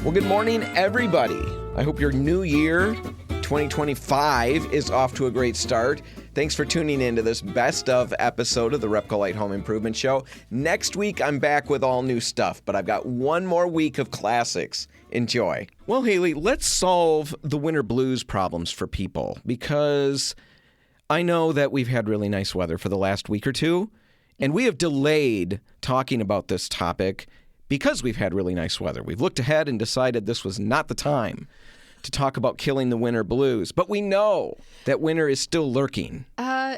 Well, good morning, everybody. I hope your new year, 2025, is off to a great start. Thanks for tuning in to this best of episode of the Repcolite Home Improvement Show. Next week, I'm back with all new stuff, but I've got one more week of classics. Enjoy. Well, Hailey, let's solve the winter blues problems for people, because I know that we've had really nice weather for the last week or two, and we have delayed talking about this topic because we've had really nice weather. We've looked ahead and decided this was not the time to talk about killing the winter blues. But we know that winter is still lurking.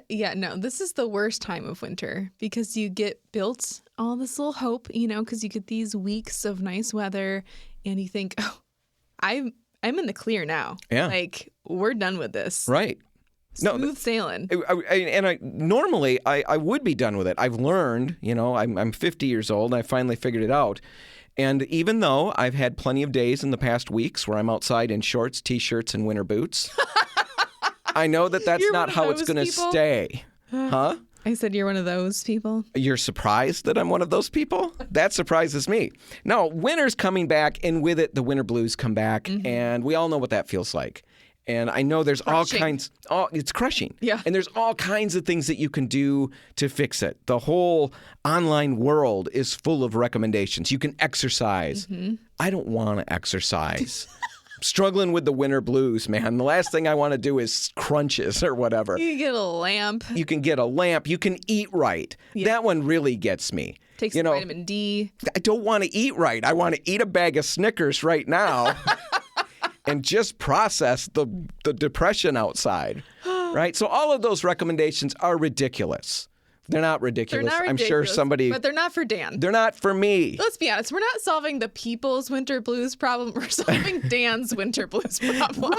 This is the worst time of winter because you get built all this little hope, because you get these weeks of nice weather and you think, oh, I'm in the clear now. Yeah. Like, we're done with this. Right. Smooth sailing. Normally, I would be done with it. I've learned, I'm 50 years old, and I finally figured it out. And even though I've had plenty of days in the past weeks where I'm outside in shorts, T-shirts, and winter boots, I know that that's You're not how it's going to stay. Huh? I said you're one of those people. You're surprised that I'm one of those people? That surprises me. No, winter's coming back, and with it, the winter blues come back, and we all know what that feels like. And I know there's it's crushing. Yeah. And there's all kinds of things that you can do to fix it. The whole online world is full of recommendations. You can exercise. I don't want to exercise. I'm struggling with the winter blues, man. The last thing I want to do is crunches or whatever. You can get a lamp. You can get a lamp. You can eat right. Yeah. That one really gets me. Take some vitamin D. I don't want to eat right. I want to eat a bag of Snickers right now. And just process the depression outside, right? So all of those recommendations are ridiculous. They're not ridiculous. They're not ridiculous, I'm sure somebody... But they're not for Dan. They're not for me. Let's be honest. We're not solving the people's winter blues problem. We're solving Dan's winter blues problem.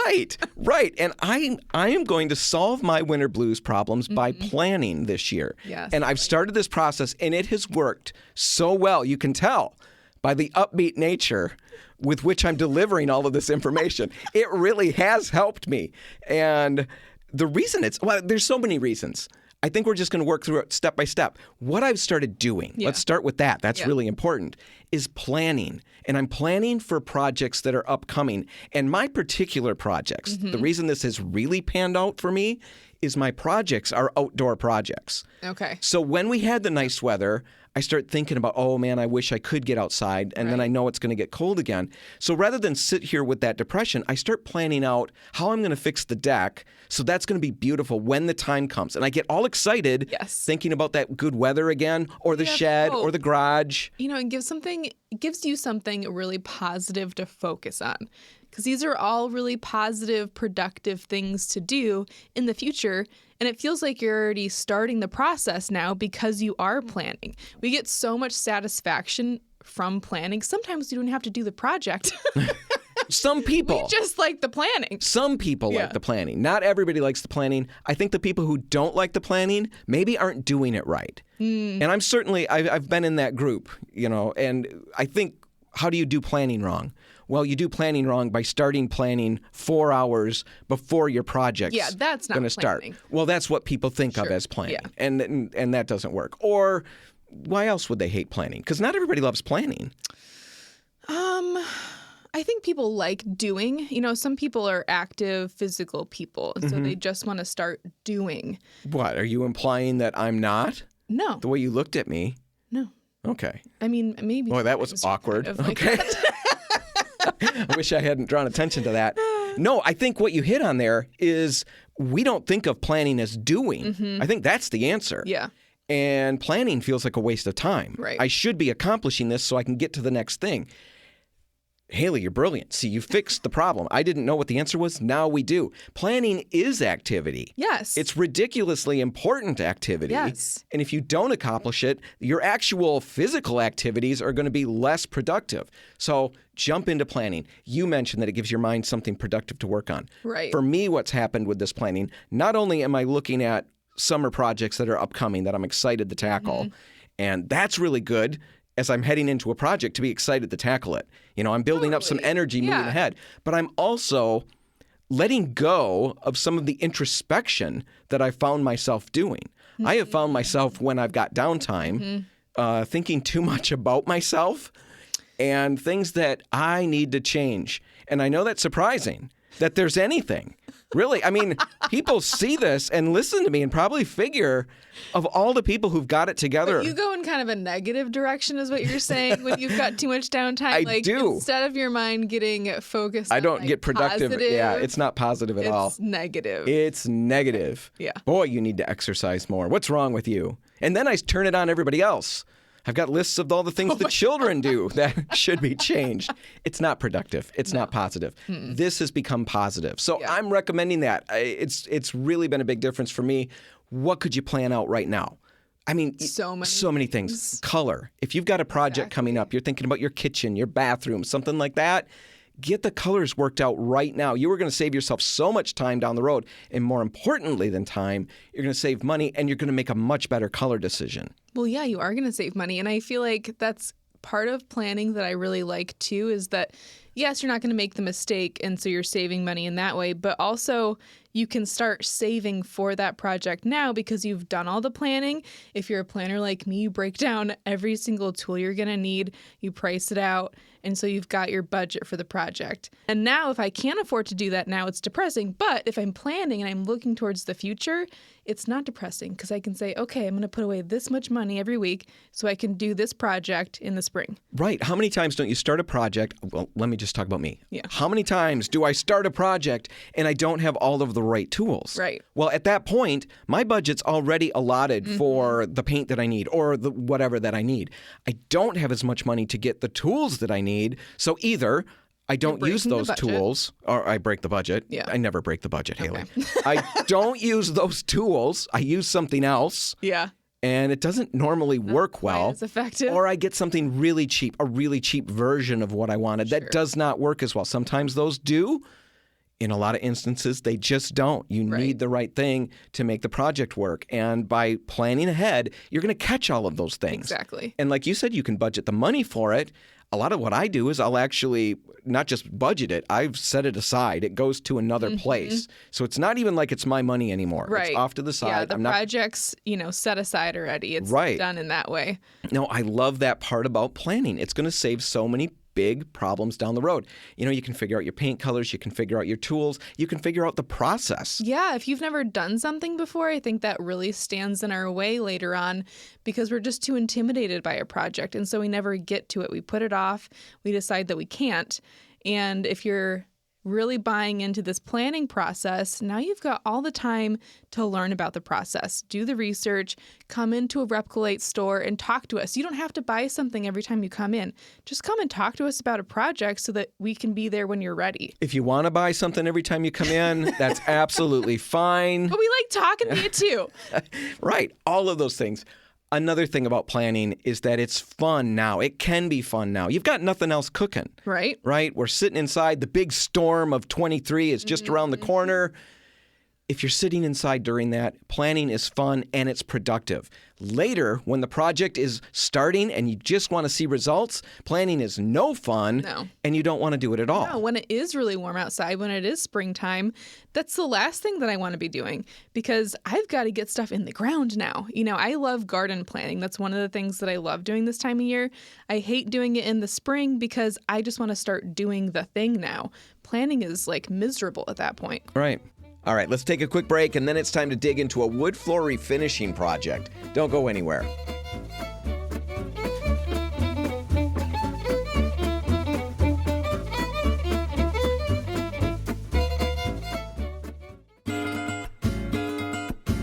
Right. And I am going to solve my winter blues problems by planning this year. Yes. And I've started this process, and it has worked so well. You can tell by the upbeat nature with which I'm delivering all of this information. It really has helped me. And the reason there's so many reasons. I think we're just going to work through it step by step. What I've started doing, let's start with that. That's really important, is planning. And I'm planning for projects that are upcoming. And my particular projects, the reason this has really panned out for me is my projects are outdoor projects. Okay. So when we had the nice weather, I start thinking about, oh man, I wish I could get outside, and then I know it's going to get cold again. So rather than sit here with that depression, I start planning out how I'm going to fix the deck. So that's going to be beautiful when the time comes. And I get all excited thinking about that good weather again, or the shed, or the garage. It gives you something really positive to focus on. Because these are all really positive, productive things to do in the future. And it feels like you're already starting the process now because you are planning. We get so much satisfaction from planning. Sometimes you don't have to do the project. Some people. We just like the planning. Some people like the planning. Not everybody likes the planning. I think the people who don't like the planning maybe aren't doing it right. And I've been in that group, and I think, how do you do planning wrong? Well, you do planning wrong by starting planning 4 hours before your project's that's not going to start. Well, that's what people think of as planning, and that doesn't work. Or why else would they hate planning? Because not everybody loves planning. I think people like doing. Some people are active, physical people, and so they just want to start doing. What, are you implying that I'm not? No. The way you looked at me? No. Okay. I mean, maybe. Boy, that was awkward. Kind of like okay. I wish I hadn't drawn attention to that. No, I think what you hit on there is we don't think of planning as doing. I think that's the answer. Yeah. And planning feels like a waste of time. Right. I should be accomplishing this so I can get to the next thing. Hailey, you're brilliant. See, you fixed the problem. I didn't know what the answer was. Now we do. Planning is activity. Yes. It's ridiculously important activity. Yes. And if you don't accomplish it, your actual physical activities are going to be less productive. So jump into planning. You mentioned that it gives your mind something productive to work on. Right. For me, what's happened with this planning, not only am I looking at summer projects that are upcoming that I'm excited to tackle, and that's really good as I'm heading into a project to be excited to tackle it. I'm building up some energy moving ahead, but I'm also letting go of some of the introspection that I found myself doing. I have found myself when I've got downtime thinking too much about myself and things that I need to change. And I know that's surprising that there's anything. Really, I mean, people see this and listen to me and probably figure of all the people who've got it together. But you go in kind of a negative direction is what you're saying when you've got too much downtime. I do. Instead of your mind getting focused I on, don't get productive. positive, Yeah, it's not positive at all. It's negative. It's negative. Yeah. Boy, you need to exercise more. What's wrong with you? And then I turn it on everybody else. I've got lists of all the things the children do that should be changed. It's not productive. It's not positive. This has become positive. So I'm recommending that. It's really been a big difference for me. What could you plan out right now? I mean, so many things. Color. If you've got a project coming up, you're thinking about your kitchen, your bathroom, something like that, get the colors worked out right now. You are going to save yourself so much time down the road. And more importantly than time, you're going to save money and you're going to make a much better color decision. Well, yeah, you are going to save money. And I feel like that's part of planning that I really like too, is that, yes, you're not going to make the mistake. And so you're saving money in that way. But also you can start saving for that project now because you've done all the planning. If you're a planner like me, you break down every single tool you're going to need, you price it out. And so you've got your budget for the project. And now if I can't afford to do that now, it's depressing. But if I'm planning and I'm looking towards the future, it's not depressing because I can say, okay, I'm going to put away this much money every week so I can do this project in the spring. Right. How many times don't you start a project? Well, let me just talk about me. Yeah. How many times do I start a project and I don't have all of the right tools? Right. Well, at that point, my budget's already allotted for the paint that I need or the whatever that I need. I don't have as much money to get the tools that I need. So either I don't use those tools or I break the budget. Yeah. I never break the budget, Hailey. I don't use those tools. I use something else. Yeah. And it doesn't normally work well. It's effective. Or I get something really cheap, a really cheap version of what I wanted that does not work as well. Sometimes those do. In a lot of instances, they just don't. You need the right thing to make the project work. And by planning ahead, you're going to catch all of those things. Exactly. And like you said, you can budget the money for it. A lot of what I do is I'll actually not just budget it, I've set it aside. It goes to another place. So it's not even like it's my money anymore. Right. It's off to the side. Yeah, the project's, set aside already. It's done in that way. No, I love that part about planning. It's going to save so many big problems down the road. You can figure out your paint colors, you can figure out your tools, you can figure out the process. Yeah, if you've never done something before, I think that really stands in our way later on because we're just too intimidated by a project. And so we never get to it. We put it off. We decide that we can't. And if you're really buying into this planning process, now you've got all the time to learn about the process, do the research, come into a Repcolite store and talk to us. You don't have to buy something every time you come in. Just come and talk to us about a project so that we can be there when you're ready. If you want to buy something every time you come in, that's absolutely fine. But we like talking to you too. Right. All of those things. Another thing about planning is that it's fun now. It can be fun now. You've got nothing else cooking. Right. Right? We're sitting inside. The big storm of 23 is just around the corner. If you're sitting inside during that, planning is fun and it's productive. Later, when the project is starting and you just want to see results, planning is no fun and you don't want to do it at all. No, when it is really warm outside, when it is springtime, that's the last thing that I want to be doing because I've got to get stuff in the ground now. I love garden planting. That's one of the things that I love doing this time of year. I hate doing it in the spring because I just want to start doing the thing now. Planning is like miserable at that point. Right. All right, let's take a quick break, and then it's time to dig into a wood floor refinishing project. Don't go anywhere.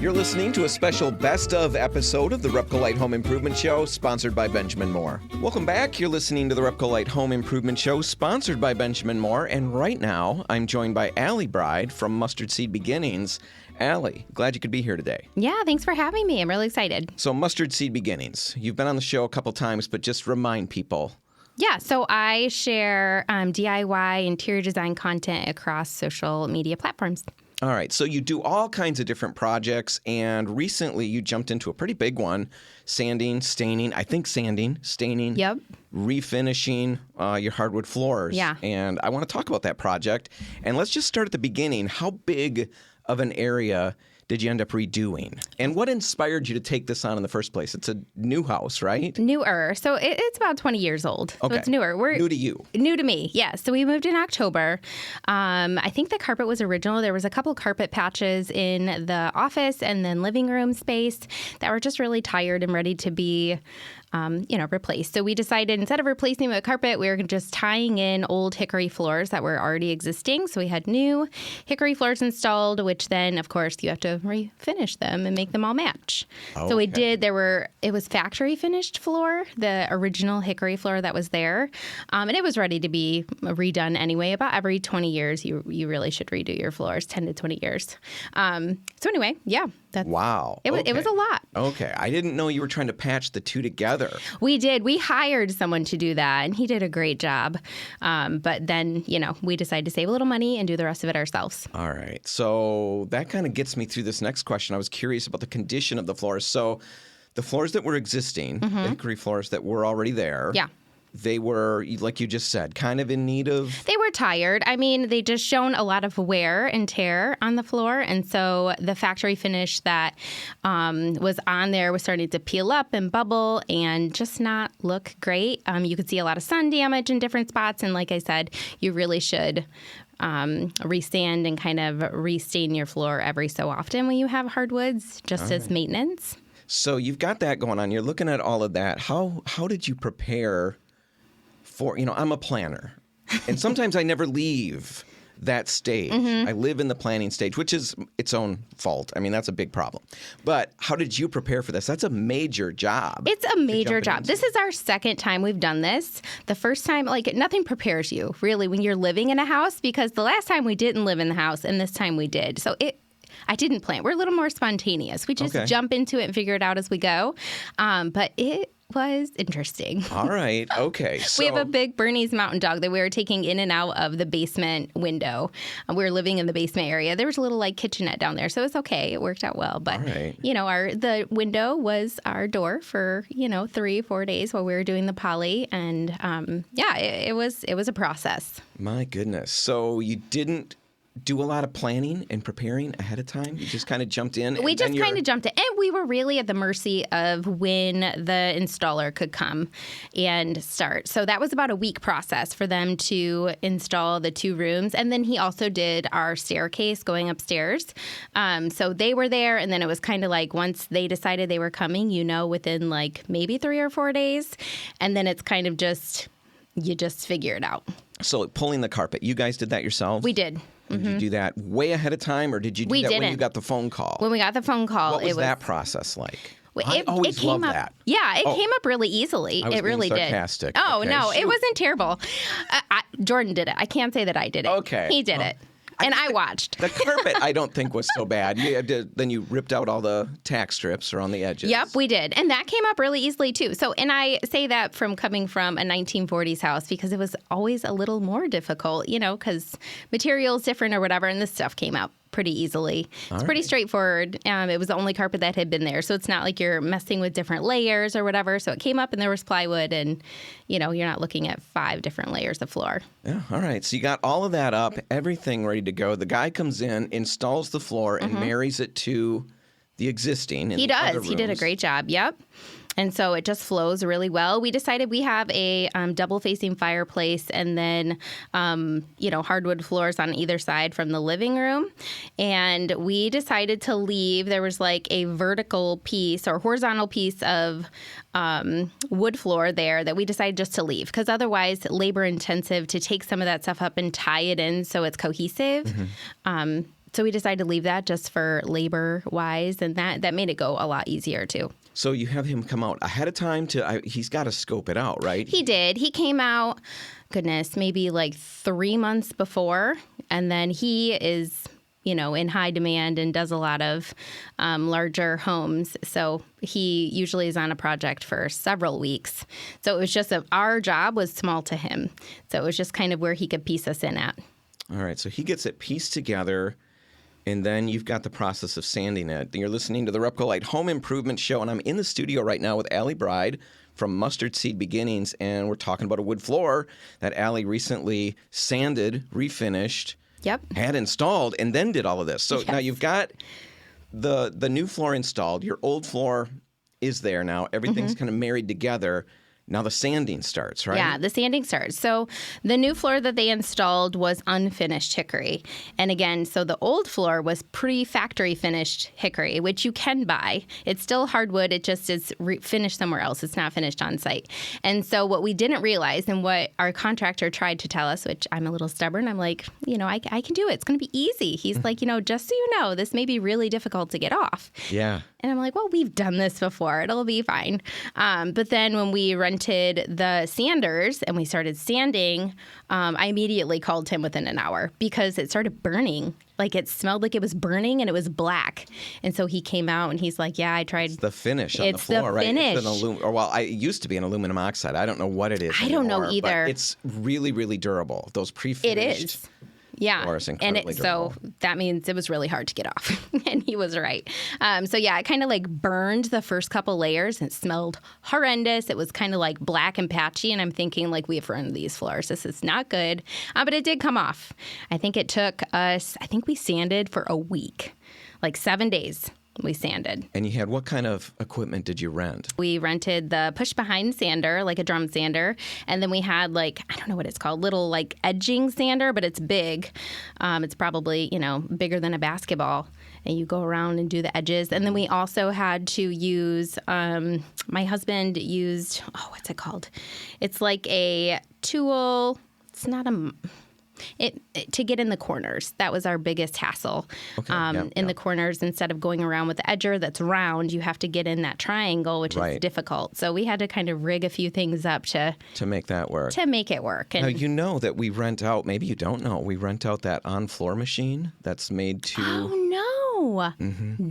You're listening to a special Best Of episode of the Repcolite Home Improvement Show, sponsored by Benjamin Moore. Welcome back. You're listening to the Repcolite Home Improvement Show, sponsored by Benjamin Moore. And right now, I'm joined by Allie Bryde from Mustard Seed Beginnings. Allie, glad you could be here today. Yeah, thanks for having me. I'm really excited. So Mustard Seed Beginnings, you've been on the show a couple times, but just remind people. Yeah, so I share DIY interior design content across social media platforms. All right, so you do all kinds of different projects, and recently you jumped into a pretty big one, staining, Yep. refinishing your hardwood floors. Yeah. And I want to talk about that project, and let's just start at the beginning. How big of an area did you end up redoing? And what inspired you to take this on in the first place? It's a new house, right? Newer. So it's about 20 years old. So it's newer. New to you. New to me, yeah. So we moved in October. I think the carpet was original. There was a couple carpet patches in the office and then living room space that were just really tired and ready to be replaced. So we decided instead of replacing with carpet, we were just tying in old hickory floors that were already existing. So we had new hickory floors installed, which then, of course, you have to refinish them and make them all match. Okay. So we did. It was factory finished floor, the original hickory floor that was there. And it was ready to be redone anyway. About every 20 years, you really should redo your floors, 10 to 20 years. So anyway, yeah. Wow. It was a lot. Okay. I didn't know you were trying to patch the two together. We did. We hired someone to do that, and he did a great job. But then, we decided to save a little money and do the rest of it ourselves. All right. So that kind of gets me through this next question. I was curious about the condition of the floors. So the floors that were existing, the hickory floors that were already there. Yeah. They were, like you just said, kind of in need of... They were tired. I mean, they just shown a lot of wear and tear on the floor. And so the factory finish that was on there was starting to peel up and bubble and just not look great. You could see a lot of sun damage in different spots. And like I said, you really should resand and kind of restain your floor every so often when you have hardwoods, just as maintenance. So you've got that going on. You're looking at all of that. How did you prepare for, I'm a planner, and sometimes I never leave that stage. I live in the planning stage, which is its own fault. I mean, that's a big problem. But how did you prepare for this? That's a major job. It's a major job. This is our second time we've done this. The first time, nothing prepares you, really, when you're living in a house, because the last time we didn't live in the house, and this time we did. So I didn't plan. We're a little more spontaneous. We just jump into it and figure it out as we go. But it was interesting. All right. Okay. So we have a big Bernese mountain dog that we were taking in and out of the basement window. We were living in the basement area. There was a little kitchenette down there, so it's okay. It worked out well. But the window was our door for 3-4 days while we were doing the poly, and it was a process. My goodness. So you didn't do a lot of planning and preparing ahead of time? You just kind of jumped in? We just kind of jumped in. And we were really at the mercy of when the installer could come and start. So that was about a week process for them to install the 2 rooms. And then he also did our staircase going upstairs. So they were there. And then it was kind of once they decided they were coming, within maybe 3 or 4 days. And then it's kind of you just figure it out. So pulling the carpet, you guys did that yourselves? We did. Did you do that way ahead of time, or did you do that when you got the phone call? When we got the phone call, what was that process like? I always love that. Yeah, it came up really easily. I was it really being sarcastic. Did. Oh, okay. no, it wasn't terrible. Jordan did it. I can't say that I did it. Okay. He did it. And I watched. The carpet, I don't think, was so bad. Then you ripped out all the tack strips around the edges. Yep, we did. And that came up really easily, too. And I say that from coming from a 1940s house because it was always a little more difficult, because material's different or whatever, and this stuff came out pretty easily. It's pretty straightforward. It was the only carpet that had been there, so it's not like you're messing with different layers or whatever. So it came up and there was plywood, and you're not looking at 5 different layers of floor. Yeah, all right. So you got all of that up, everything ready to go. The guy comes in, installs the floor, and marries it to the existing. He does. He did a great job. Yep. And so it just flows really well. We decided we have a double-facing fireplace and then, hardwood floors on either side from the living room. And we decided to leave. There was a vertical piece or horizontal piece of wood floor there that we decided just to leave because otherwise labor-intensive to take some of that stuff up and tie it in so it's cohesive. So we decided to leave that just for labor-wise, and that made it go a lot easier, too. So you have him come out ahead of time he's got to scope it out, right? He did. He came out, maybe 3 months before, and then he is, in high demand and does a lot of larger homes. So he usually is on a project for several weeks. So it was just our job was small to him. So it was just kind of where he could piece us in at. All right. So he gets it pieced together. And then you've got the process of sanding it. You're listening to the Repcolite Home Improvement Show, and I'm in the studio right now with Allie Bryde from Mustard Seed Beginnings, and we're talking about a wood floor that Allie recently sanded, refinished, had installed, and then did all of this. So now you've got the new floor installed. Your old floor is there now. Everything's kind of married together. Now the sanding starts, right? Yeah, the sanding starts. So the new floor that they installed was unfinished hickory. And again, so the old floor was pre-factory finished hickory, which you can buy. It's still hardwood. It just is finished somewhere else. It's not finished on site. And so what we didn't realize and what our contractor tried to tell us, which I'm a little stubborn, I'm like, I can do it. It's going to be easy. He's like, just so you know, this may be really difficult to get off. Yeah. And I'm like, well, we've done this before. It'll be fine. But then when we rented the sanders and we started sanding, I immediately called him within an hour because it started burning. Like it smelled like it was burning and it was black. And so he came out and he's like, yeah, I tried. It's the finish on the floor, right? Finish. It used to be an aluminum oxide. I don't know what it is I don't know anymore, either. But it's really, really durable. Those pre-finished. It is. Yeah. So that means it was really hard to get off. And he was right. It kind of like burned the first couple layers and it smelled horrendous. It was kind of like black and patchy. And I'm thinking like we've ruined these floors. This is not good. But it did come off. I think it took us, we sanded for a week, like 7 days. We sanded. And you had what kind of equipment did you rent? We rented the push-behind sander, like a drum sander. And then we had I don't know what it's called, little edging sander, but it's big. It's probably, bigger than a basketball. And you go around and do the edges. And then we also had to use, my husband used, what's it called? It's like a tool. It's not a... to get in the corners. That was our biggest hassle. In the corners, instead of going around with the edger that's round, you have to get in that triangle, which is difficult. So we had to kind of rig a few things up to make that work. To make it work. And now, you know that we rent out, maybe you don't know, we rent out that on-floor machine that's made to... Oh, no.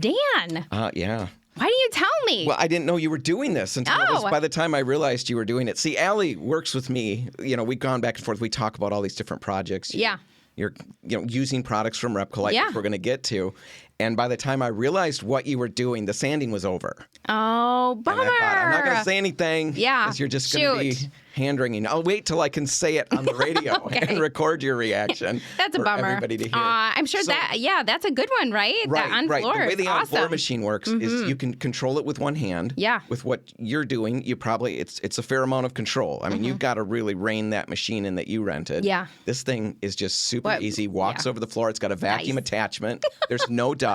Dan. Yeah. Why didn't you tell me? Well, I didn't know you were doing this until by the time I realized you were doing it. See, Allie works with me. We've gone back and forth. We talk about all these different projects. You're using products from Repcolite, which we're going to get to. And by the time I realized what you were doing, the sanding was over. Oh, bummer. And I thought, I'm not going to say anything. Yeah. Because you're just going to be hand-wringing. I'll wait till I can say it on the radio and record your reaction. That's a for bummer. Everybody to hear. I'm sure that's a good one, right? Right, that on-floor The way the awesome. on-floor machine works is you can control it with one hand. Yeah. With what you're doing, you probably, it's a fair amount of control. I mean, you've got to really rein that machine in that you rented. Yeah. This thing is just super easy. Walks over the floor. It's got a vacuum attachment. There's no dust.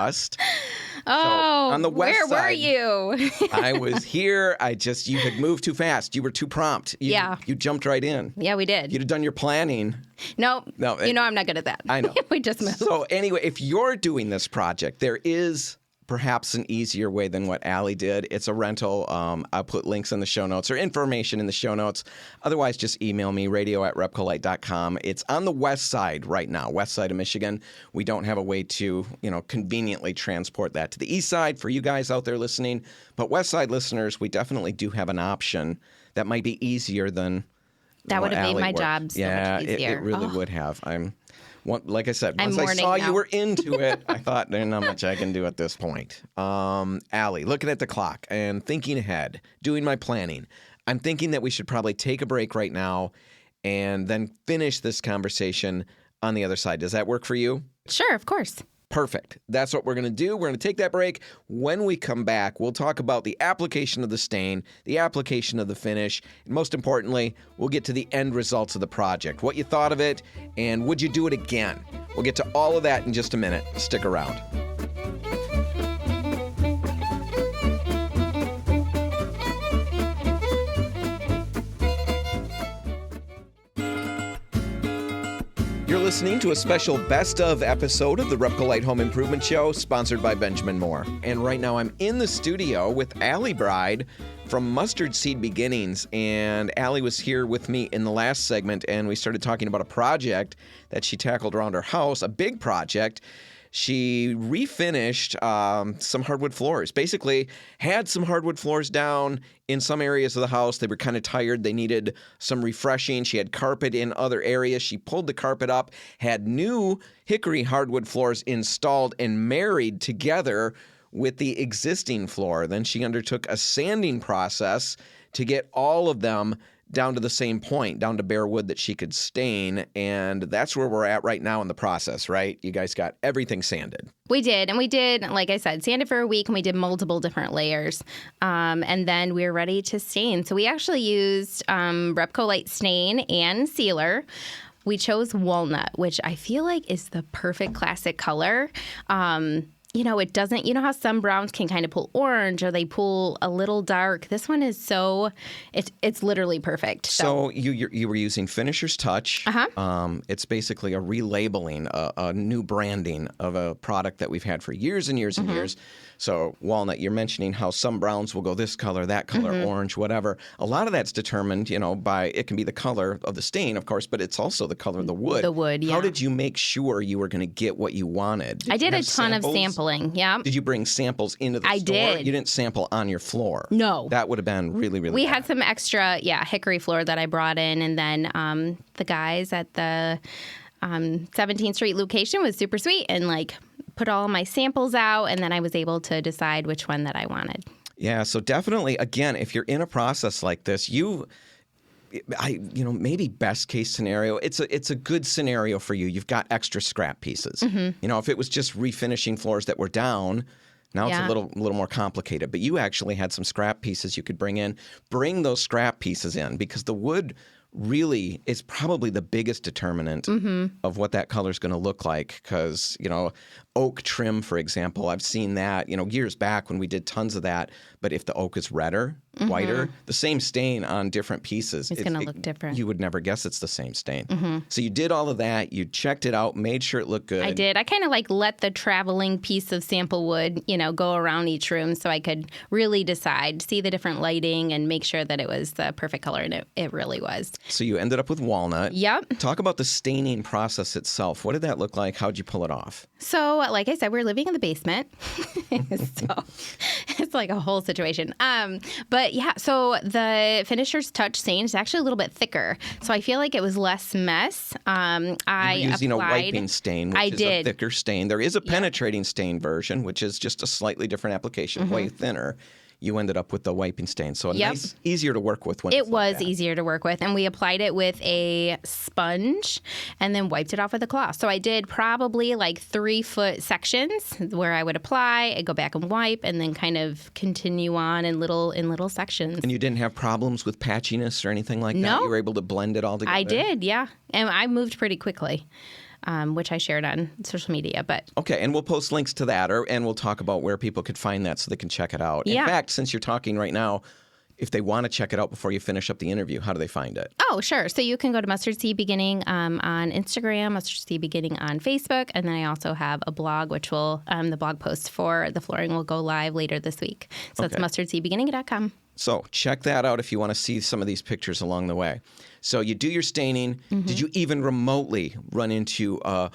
Oh, on the west where side, were you? I was here. You had moved too fast. You were too prompt. You jumped right in. Yeah, we did. You'd have done your planning. No, I'm not good at that. I know. We just moved. So anyway, if you're doing this project, there is perhaps an easier way than what Allie did. It's a rental. I'll put links in the show notes or information in the show notes. Otherwise, just email me, radio@repcolite.com. It's on the west side right now, west side of Michigan. We don't have a way to, conveniently transport that to the east side for you guys out there listening. But west side listeners, we definitely do have an option that might be easier than that would have made my worked. job so much easier. It really would have. Like I said, once I mourning saw now. you were into it, I thought there's not much I can do at this point. Allie, looking at the clock and thinking ahead, doing my planning, I'm thinking that we should probably take a break right now and then finish this conversation on the other side. Does that work for you? Sure, of course. Perfect. That's what we're going to do. We're going to take that break. When we come back, we'll talk about the application of the stain, the application of the finish, and most importantly, we'll get to the end results of the project, what you thought of it, and would you do it again? We'll get to all of that in just a minute. Stick around. You're listening to a special best of episode of the Repcolite Home Improvement Show, sponsored by Benjamin Moore. And right now I'm in the studio with Allie Bryde from Mustard Seed Beginnings. And Allie was here with me in the last segment, and we started talking about a project that she tackled around her house, a big project. She refinished some hardwood floors. Basically, had some hardwood floors down in some areas of the house. They were kind of tired. They needed some refreshing. She had carpet in other areas. She pulled the carpet up, had new hickory hardwood floors installed and married together with the existing floor. Then she undertook a sanding process to get all of them down to the same point, down to bare wood that she could stain. And that's where we're at right now in the process, right? You guys got everything sanded. We did. And we did, like I said, sanded for a week, and we did multiple different layers. And then we were ready to stain. So we actually used Repcolite stain and sealer. We chose walnut, which I feel like is the perfect classic color. It doesn't, how some browns can kind of pull orange or they pull a little dark. This one is it's literally perfect. So you were using Finisher's Touch. Uh-huh. It's basically a relabeling, a new branding of a product that we've had for years and years and years. So walnut, you're mentioning how some browns will go this color, that color, orange, whatever. A lot of that's determined, by, it can be the color of the stain, of course, but it's also the color of the wood. The wood, yeah. How did you make sure you were going to get what you wanted? I did a ton of sampling, yeah. Did you bring samples into the store? I did. You didn't sample on your floor? No. That would have been really, really We bad. had some extra, hickory floor that I brought in, and then the guys at the 17th Street location was super sweet and put all my samples out, and then I was able to decide which one that I wanted. Yeah, so definitely, again, if you're in a process like this, maybe best case scenario, it's a good scenario for you. You've got extra scrap pieces. If it was just refinishing floors that were down, now it's a little more complicated. But you actually had some scrap pieces you could bring in. Bring those scrap pieces in, because the wood really is probably the biggest determinant of what that color is going to look like. Because, oak trim, for example, I've seen that, years back when we did tons of that. But if the oak is redder, whiter, the same stain on different pieces, it's going to look different. You would never guess it's the same stain. So you did all of that. You checked it out, made sure it looked good. I did. I kind of let the traveling piece of sample wood, go around each room so I could really decide, see the different lighting, and make sure that it was the perfect color, and it really was. So you ended up with walnut. Yep. Talk about the staining process itself. What did that look like? How'd you pull it off? So, like I said, we're living in the basement. So it's like a whole situation. But yeah, so the Finisher's Touch stain is actually a little bit thicker. So I feel like it was less mess. You were using a wiping stain, which is a thicker stain. There is a penetrating stain version, which is just a slightly different application, way thinner. You ended up with the wiping stain. So nice, easier to work with. It was easier to work with. And we applied it with a sponge and then wiped it off with a cloth. So I did probably 3-foot sections where I would apply, I'd go back and wipe, and then kind of continue on in little sections. And you didn't have problems with patchiness or anything like that? No. You were able to blend it all together? I did, yeah. And I moved pretty quickly. Which I shared on social media. But okay, and we'll post links to that, and we'll talk about where people could find that so they can check it out. Yeah. In fact, since you're talking right now, if they want to check it out before you finish up the interview, how do they find it? Oh, sure. So you can go to Mustard Seed Beginning on Instagram, Mustard Seed Beginning on Facebook, and then I also have a blog, which will the blog post for the flooring will go live later this week. So it's mustardseedbeginning.com. So check that out if you want to see some of these pictures along the way. So you do your staining. Did you even remotely run into, I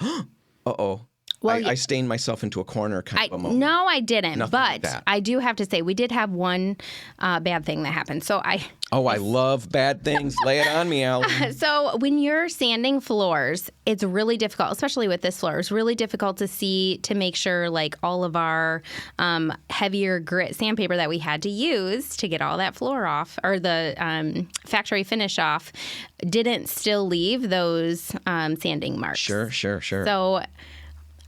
stained myself into a corner kind of a moment? No, I didn't. Nothing but like that. I do have to say, we did have one bad thing that happened. So I love bad things. Lay it on me, Allie. So when you're sanding floors, it's really difficult, especially with this floor. It's really difficult to make sure all of our heavier grit sandpaper that we had to use to get all that floor off, or the factory finish off, didn't still leave those sanding marks. Sure. So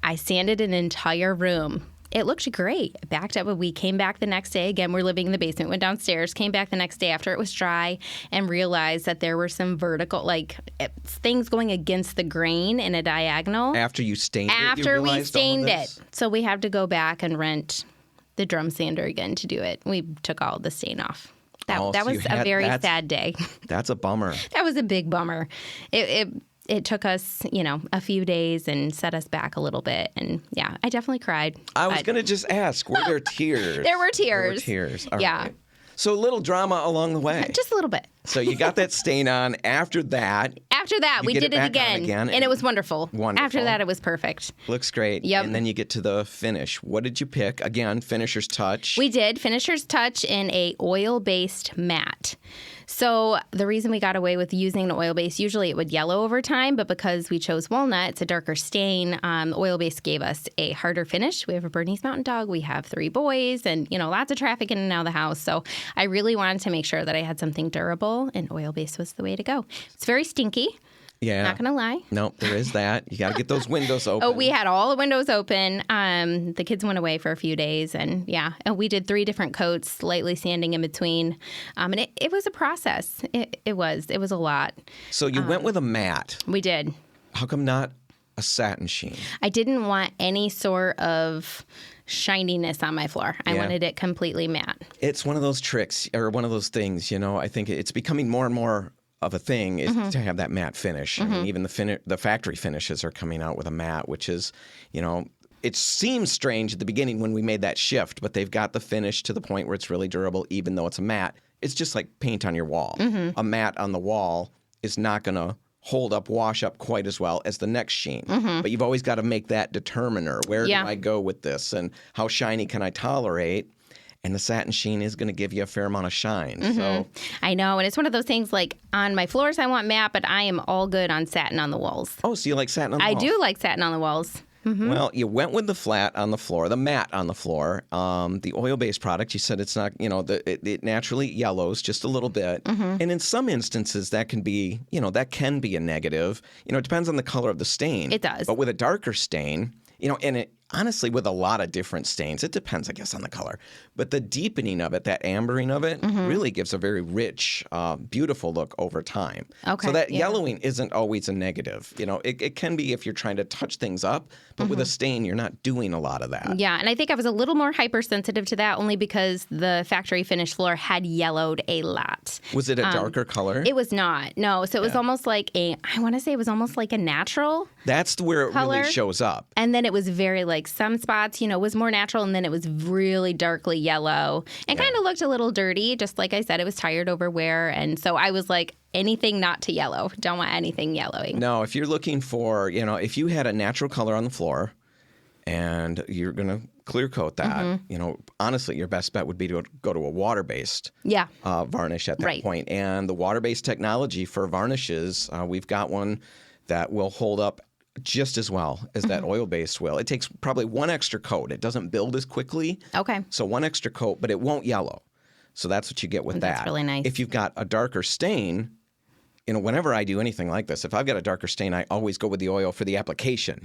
I sanded an entire room. It looked great. Backed up. We came back the next day. Again, we're living in the basement. Went downstairs. Came back the next day after it was dry, and realized that there were some vertical, things going against the grain in a diagonal. After you stained it, After we stained it, so we have to go back and rent the drum sander again to do it. We took all the stain off. That was a very sad day. That's a bummer. That was a big bummer. It took us, a few days and set us back a little bit. And yeah, I definitely cried. I was going to just ask, were there tears? There were tears. All yeah. Right. So a little drama along the way. Just a little bit. So you got that stain on. After that, we did it again, and it was wonderful. After that, it was perfect. Looks great. Yep. And then you get to the finish. What did you pick? Again, Finisher's Touch. We did Finisher's Touch in a oil-based matte. So the reason we got away with using an oil base, usually it would yellow over time, but because we chose walnut, it's a darker stain. The oil base gave us a harder finish. We have a Bernese Mountain Dog. We have 3 boys and, lots of traffic in and out of the house. So I really wanted to make sure that I had something durable, and oil base was the way to go. It's very stinky. Yeah. Not going to lie. No, there is that. You got to get those windows open. Oh, we had all the windows open. The kids went away for a few days, and we did 3 different coats, lightly sanding in between. And it was a process. It was a lot. So you went with a matte. We did. How come not a satin sheen? I didn't want any sort of shininess on my floor. I wanted it completely matte. It's one of those tricks, or one of those things, I think it's becoming more and more of a thing is to have that matte finish. I mean, even the factory finishes are coming out with a matte, which is, it seems strange at the beginning when we made that shift, but they've got the finish to the point where it's really durable, even though it's a matte. It's just like paint on your wall. A matte on the wall is not going to hold up, wash up quite as well as the next sheen. But you've always got to make that determiner. Where do I go with this, and how shiny can I tolerate? And the satin sheen is going to give you a fair amount of shine. So I know, and it's one of those things like on my floors I want matte, but I am all good on satin on the walls. Oh, so you like satin on the walls? I do like satin on the walls. Well, you went with the flat on the floor, the matte on the floor. The oil-based product, you said it's not, it naturally yellows just a little bit. And in some instances, that can be a negative. It depends on the color of the stain. It does. But with a darker stain, and it honestly, with a lot of different stains, it depends, I guess, on the color. But the deepening of it, that ambering of it, really gives a very rich, beautiful look over time. Okay. So that yellowing isn't always a negative. It can be if you're trying to touch things up, but with a stain, you're not doing a lot of that. Yeah, and I think I was a little more hypersensitive to that only because the factory finished floor had yellowed a lot. Was it a darker color? It was not. No, so it was almost like I want to say it was almost like a natural. That's where it color. Really shows up. And then it was very some spots, was more natural, and then it was really darkly yellow and kind of looked a little dirty. Just like I said, it was tired over wear. And so I was like, anything not to yellow. Don't want anything yellowing. No, if you're looking for, if you had a natural color on the floor and you're going to clear coat that, honestly, your best bet would be to go to a water-based varnish at that point. And the water-based technology for varnishes, we've got one that will hold up just as well as that oil-based will. It takes probably 1 extra coat. It doesn't build as quickly. Okay. So 1 extra coat, but it won't yellow. So that's what you get with that. That's really nice. If you've got a darker stain, whenever I do anything like this, if I've got a darker stain, I always go with the oil for the application.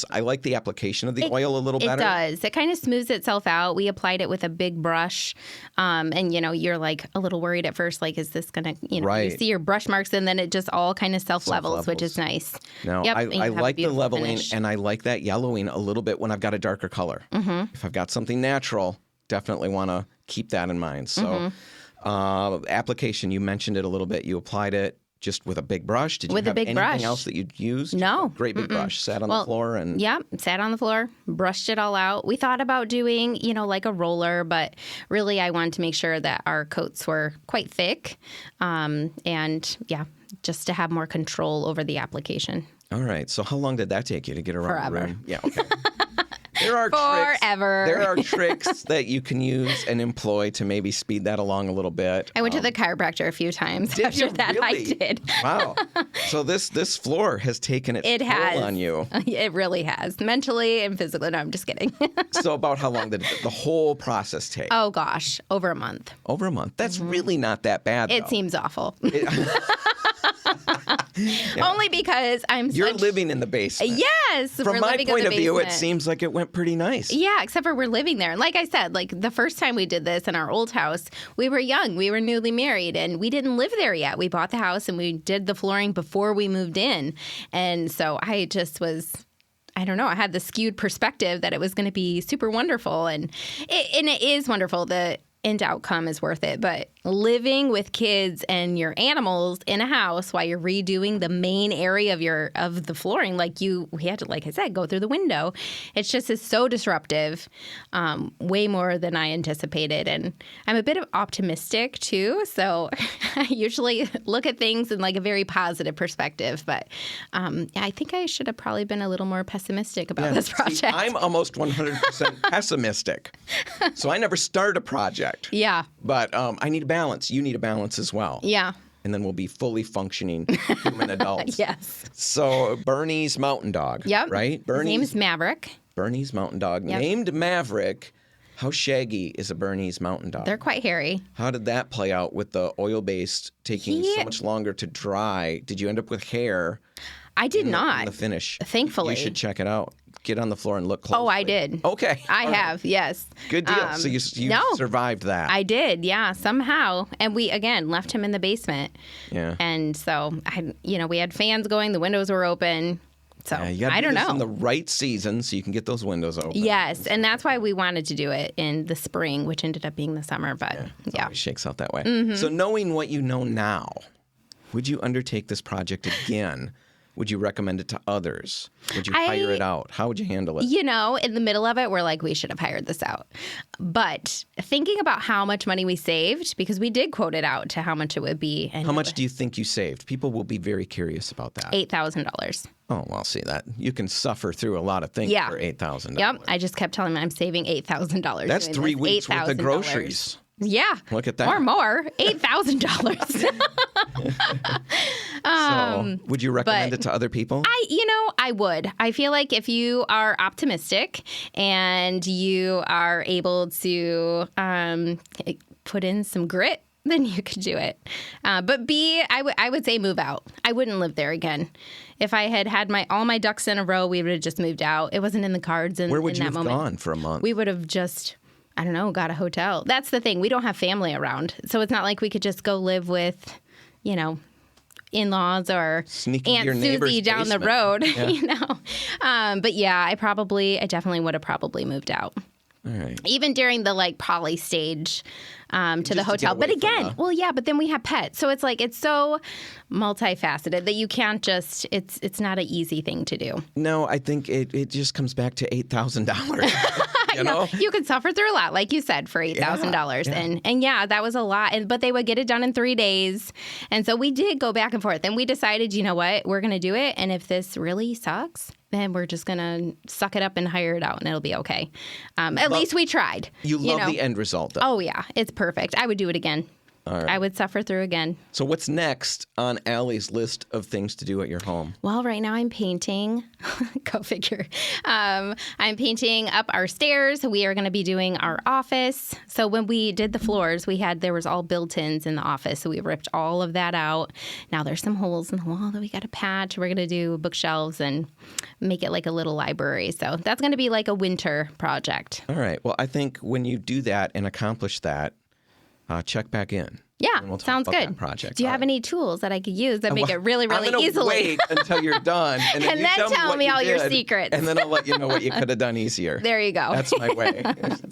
I like the application of the oil a little better. It does. It kind of smooths itself out. We applied it with a big brush, and you're like a little worried at first, like, is this gonna, you see your brush marks, and then it just all kind of self-levels, which is nice. No, yep, I like the leveling, finish. and I like that yellowing a little bit when I've got a darker color. If I've got something natural, definitely want to keep that in mind. So, application, you mentioned it a little bit. You applied it just with a big brush? Did you have anything else that you used? No. Great big brush. Sat on the floor and... Yeah, sat on the floor, brushed it all out. We thought about doing, like a roller, but really I wanted to make sure that our coats were quite thick. Just to have more control over the application. All right. So how long did that take you to get around the room? Yeah, okay. There are Forever. There are tricks that you can use and employ to maybe speed that along a little bit. I went to the chiropractor a few times did after you that. really? I did. Wow. So this floor has taken its toll on you. It really has. Mentally and physically. No, I'm just kidding. So about how long did the whole process take? Oh, gosh. Over a month. Over a month. That's really not that bad, It though. seems awful. Only because You're living in the basement. Yes. From my point of view, it seems like it went pretty nice. Yeah, except for we're living there. And like I said, the first time we did this in our old house, we were young. We were newly married, and we didn't live there yet. We bought the house, and we did the flooring before we moved in. And so I just was... I don't know. I had the skewed perspective that it was going to be super wonderful. And it is wonderful. The end outcome is worth it. But living with kids and your animals in a house while you're redoing the main area of the flooring, we had to, like I said, go through the window. It's just is so disruptive, way more than I anticipated. And I'm a bit optimistic too, so I usually look at things in a very positive perspective. But I think I should have probably been a little more pessimistic about this project. See, I'm almost 100% pessimistic, so I never start a project. Yeah, but I need a balance. You need a balance as well. Yeah. And then we'll be fully functioning human adults. Yes. So Bernie's mountain dog. Yep. Right? His name's Maverick. Bernie's mountain dog. Yep. Named Maverick. How shaggy is a Bernese mountain dog? They're quite hairy. How did that play out with the oil-based taking so much longer to dry? Did you end up with hair? I did not. In the finish. Thankfully. You should check it out. Get on the floor and look closely. Oh, I did. Okay. I have, yes. Good deal. So you survived that. I did, yeah, somehow. And we, again, left him in the basement. Yeah. And so, we had fans going. The windows were open. So, I don't know. In the right season so you can get those windows open. Yes, and that's why we wanted to do it in the spring, which ended up being the summer. But, It always shakes out that way. So knowing what you know now, would you undertake this project again? Would you recommend it to others? Would you hire it out? How would you handle it? In the middle of it, we're like, we should have hired this out. But thinking about how much money we saved, because we did quote it out to how much it would be. And how much do you think you saved? People will be very curious about that. $8,000. Oh, well, see that. You can suffer through a lot of things for $8,000. Yep. I just kept telling them I'm saving $8,000. That's 3 weeks worth of groceries. Yeah. Look at that. Or more. $8,000. So, would you recommend it to other people? I would. I feel like if you are optimistic and you are able to put in some grit, then you could do it. But I would say move out. I wouldn't live there again. If I had all my ducks in a row, we would have just moved out. It wasn't in the cards in that moment. Where would you have gone for a month? We would have just, I don't know, got a hotel. That's the thing. We don't have family around. So it's not like we could just go live with, in-laws or Aunt Susie down the road, But yeah, I definitely would have probably moved out. All right. Even during the poly stage to the hotel. But again, but then we have pets. So it's it's so multifaceted that you can't just, it's not an easy thing to do. No, I think it just comes back to $8,000. You know? You could suffer through a lot, like you said, for $8,000. Yeah. And that was a lot. But they would get it done in 3 days. And so we did go back and forth. And we decided, you know what, we're going to do it. And if this really sucks, then we're just going to suck it up and hire it out and it'll be okay. At least we tried. You love the end result, though. Oh, yeah. It's perfect. I would do it again. All right. I would suffer through again. So what's next on Allie's list of things to do at your home? Well, right now I'm painting. Go figure. I'm painting up our stairs. We are going to be doing our office. So when we did the floors, there was all built-ins in the office. So we ripped all of that out. Now there's some holes in the wall that we got to patch. We're going to do bookshelves and make it like a little library. So that's going to be like a winter project. All right. Well, I think when you do that and accomplish that, check back in. Yeah, we'll sounds good. Project. Do you have any tools that I could use that make it really, really easily? Wait until you're done, and then, tell me all your secrets, and then I'll let you know what you could have done easier. There you go. That's my way.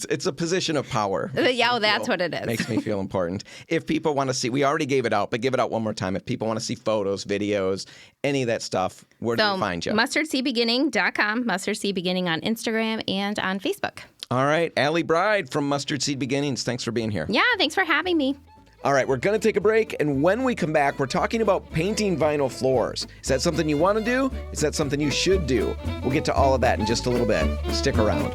It's a position of power. Yeah, that's what it is. Makes me feel important. If people want to see, we already gave it out, but give it out one more time. If people want to see photos, videos, any of that stuff, where do they find you? MustardSeedBeginning.com. Mustard Seed Beginning on Instagram and on Facebook. All right, Allie Bryde from Mustard Seed Beginnings. Thanks for being here. Yeah, thanks for having me. All right, we're going to take a break, and when we come back, we're talking about painting vinyl floors. Is that something you want to do? Is that something you should do? We'll get to all of that in just a little bit. Stick around.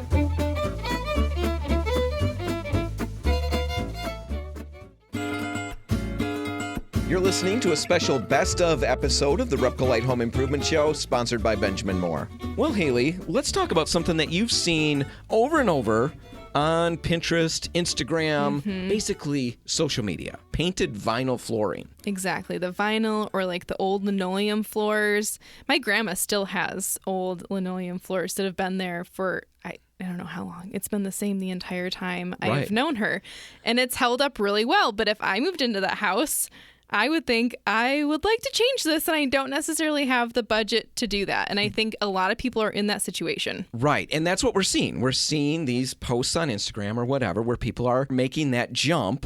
You're listening to a special Best Of episode of the Repcolite Home Improvement Show, sponsored by Benjamin Moore. Well, Hailey, let's talk about something that you've seen over and over on Pinterest, Instagram, basically social media. Painted vinyl flooring. Exactly. The vinyl or the old linoleum floors. My grandma still has old linoleum floors that have been there for, I don't know how long. It's been the same the entire time I've known her. And it's held up really well. But if I moved into that house, I would think I would like to change this, and I don't necessarily have the budget to do that. And I think a lot of people are in that situation. Right. And that's what we're seeing. We're seeing these posts on Instagram or whatever where people are making that jump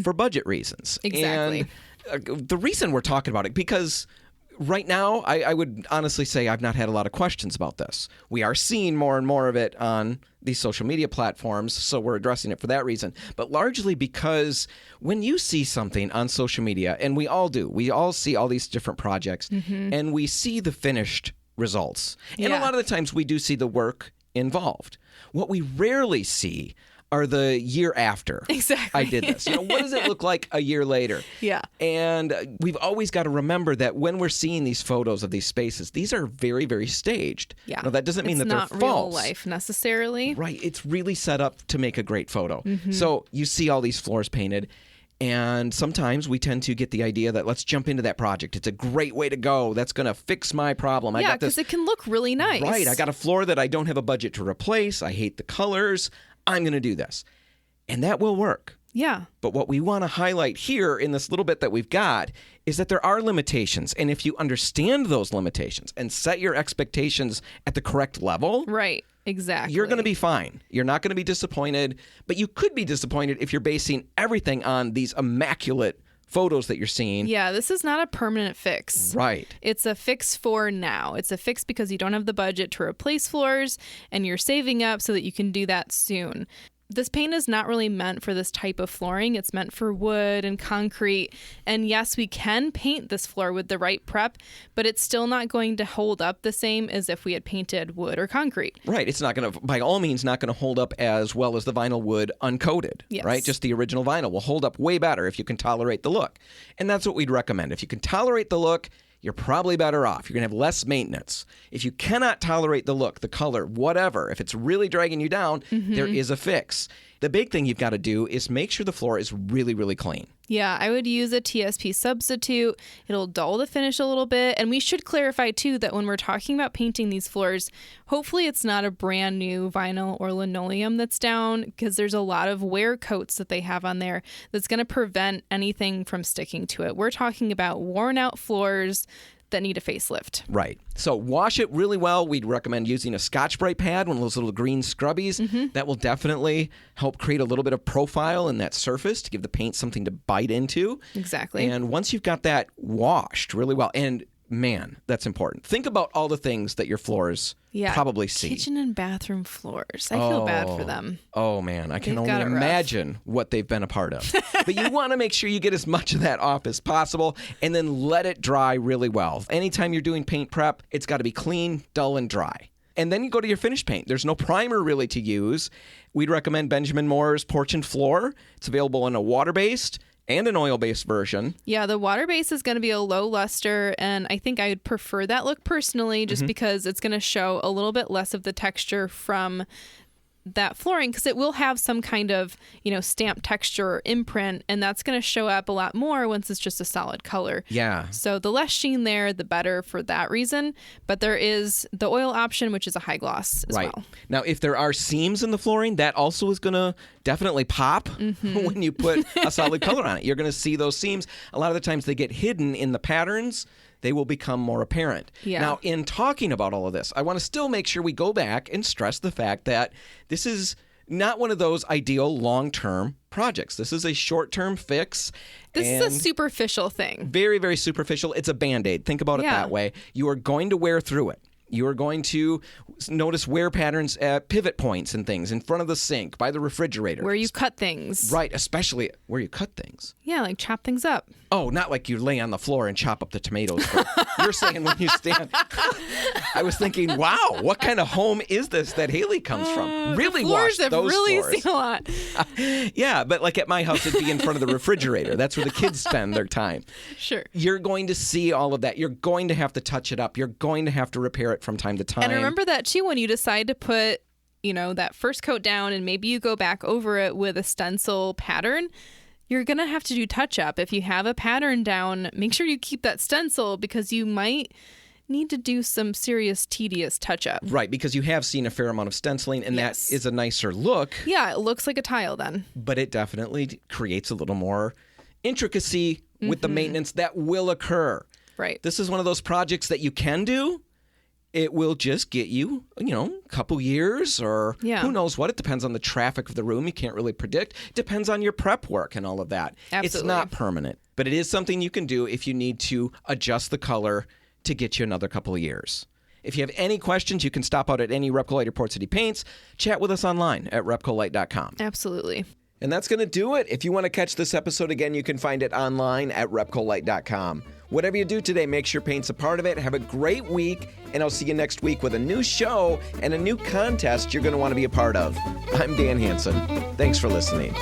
for budget reasons. Exactly. And the reason we're talking about it, because right now, I would honestly say I've not had a lot of questions about this. We are seeing more and more of it on these social media platforms, so we're addressing it for that reason. But largely because when you see something on social media, and we all do, we all see all these different projects, and we see the finished results. And a lot of the times we do see the work involved. What we rarely see are the year after Exactly. I did this. What does it look like a year later? Yeah. And we've always got to remember that when we're seeing these photos of these spaces, these are very, very staged. Yeah. Now, that doesn't mean that they're false. It's not real life necessarily. Right. It's really set up to make a great photo. So you see all these floors painted. And sometimes we tend to get the idea that let's jump into that project. It's a great way to go. That's going to fix my problem. Yeah, because it can look really nice. Right. I got a floor that I don't have a budget to replace. I hate the colors. I'm going to do this. And that will work. Yeah. But what we want to highlight here in this little bit that we've got is that there are limitations. And if you understand those limitations and set your expectations at the correct level, right. Exactly. you're going to be fine. You're not going to be disappointed, but you could be disappointed if you're basing everything on these immaculate photos that you're seeing. Yeah, this is not a permanent fix. Right. It's a fix for now. It's a fix because you don't have the budget to replace floors and you're saving up so that you can do that soon. This paint is not really meant for this type of flooring. It's meant for wood and concrete. And yes, we can paint this floor with the right prep, but it's still not going to hold up the same as if we had painted wood or concrete. Right. It's not going to, by all means, not going to hold up as well as the vinyl would uncoated. Yes. Right? Just the original vinyl will hold up way better if you can tolerate the look. And that's what we'd recommend. If you can tolerate the look, you're probably better off. You're going to have less maintenance. If you cannot tolerate the look, the color, whatever, if it's really dragging you down, there is a fix. The big thing you've got to do is make sure the floor is really, really clean. Yeah, I would use a TSP substitute. It'll dull the finish a little bit. And we should clarify, too, that when we're talking about painting these floors, hopefully it's not a brand new vinyl or linoleum that's down, because there's a lot of wear coats that they have on there that's going to prevent anything from sticking to it. We're talking about worn out floors that need a facelift. Right. So wash it really well. We'd recommend using a Scotch-Brite pad, one of those little green scrubbies. That will definitely help create a little bit of profile in that surface to give the paint something to bite into. Exactly. And once you've got that washed really well, and man, that's important. Think about all the things that your floors probably see. Kitchen and bathroom floors. I feel bad for them. Oh, man. I can They've only got it rough. imagine what they've been a part of. But you want to make sure you get as much of that off as possible and then let it dry really well. Anytime you're doing paint prep, it's got to be clean, dull, and dry. And then you go to your finished paint. There's no primer really to use. We'd recommend Benjamin Moore's Porch and Floor. It's available in a water-based and an oil-based version. Yeah, the water base is going to be a low luster, and I think I would prefer that look personally, just because it's going to show a little bit less of the texture from that flooring, because it will have some kind of, stamp texture or imprint, and that's going to show up a lot more once it's just a solid color. Yeah. So the less sheen there, the better for that reason. But there is the oil option, which is a high gloss as well. Now, if there are seams in the flooring, that also is going to definitely pop when you put a solid color on it. You're going to see those seams. A lot of the times they get hidden in the patterns. They will become more apparent. Yeah. Now, in talking about all of this, I want to still make sure we go back and stress the fact that this is not one of those ideal long-term projects. This is a short-term fix. This is a superficial thing. Very, very superficial. It's a Band-Aid. Think about it that way. You are going to wear through it. You are going to notice wear patterns at pivot points and things in front of the sink, by the refrigerator. Where you cut things. Right, especially where you cut things. Yeah, like chop things up. Oh, not like you lay on the floor and chop up the tomatoes. You're saying when you stand. I was thinking, wow, what kind of home is this that Hailey comes from? Really wash those floors. Really seen a lot. Yeah, but like at my house, it'd be in front of the refrigerator. That's where the kids spend their time. Sure. You're going to see all of that. You're going to have to touch it up. You're going to have to repair it from time to time. And remember that, too, when you decide to put, that first coat down and maybe you go back over it with a stencil pattern, you're going to have to do touch-up. If you have a pattern down, make sure you keep that stencil, because you might need to do some serious, tedious touch-up. Right, because you have seen a fair amount of stenciling, and that is a nicer look. Yeah, it looks like a tile then. But it definitely creates a little more intricacy with the maintenance that will occur. Right. This is one of those projects that you can do. It will just get you, a couple years or who knows what. It depends on the traffic of the room. You can't really predict. It depends on your prep work and all of that. Absolutely. It's not permanent, but it is something you can do if you need to adjust the color to get you another couple of years. If you have any questions, you can stop out at any Repcolite or Port City Paints. Chat with us online at repcolite.com. Absolutely. And that's going to do it. If you want to catch this episode again, you can find it online at repcolite.com. Whatever you do today, make sure paint's a part of it. Have a great week, and I'll see you next week with a new show and a new contest you're going to want to be a part of. I'm Dan Hansen. Thanks for listening.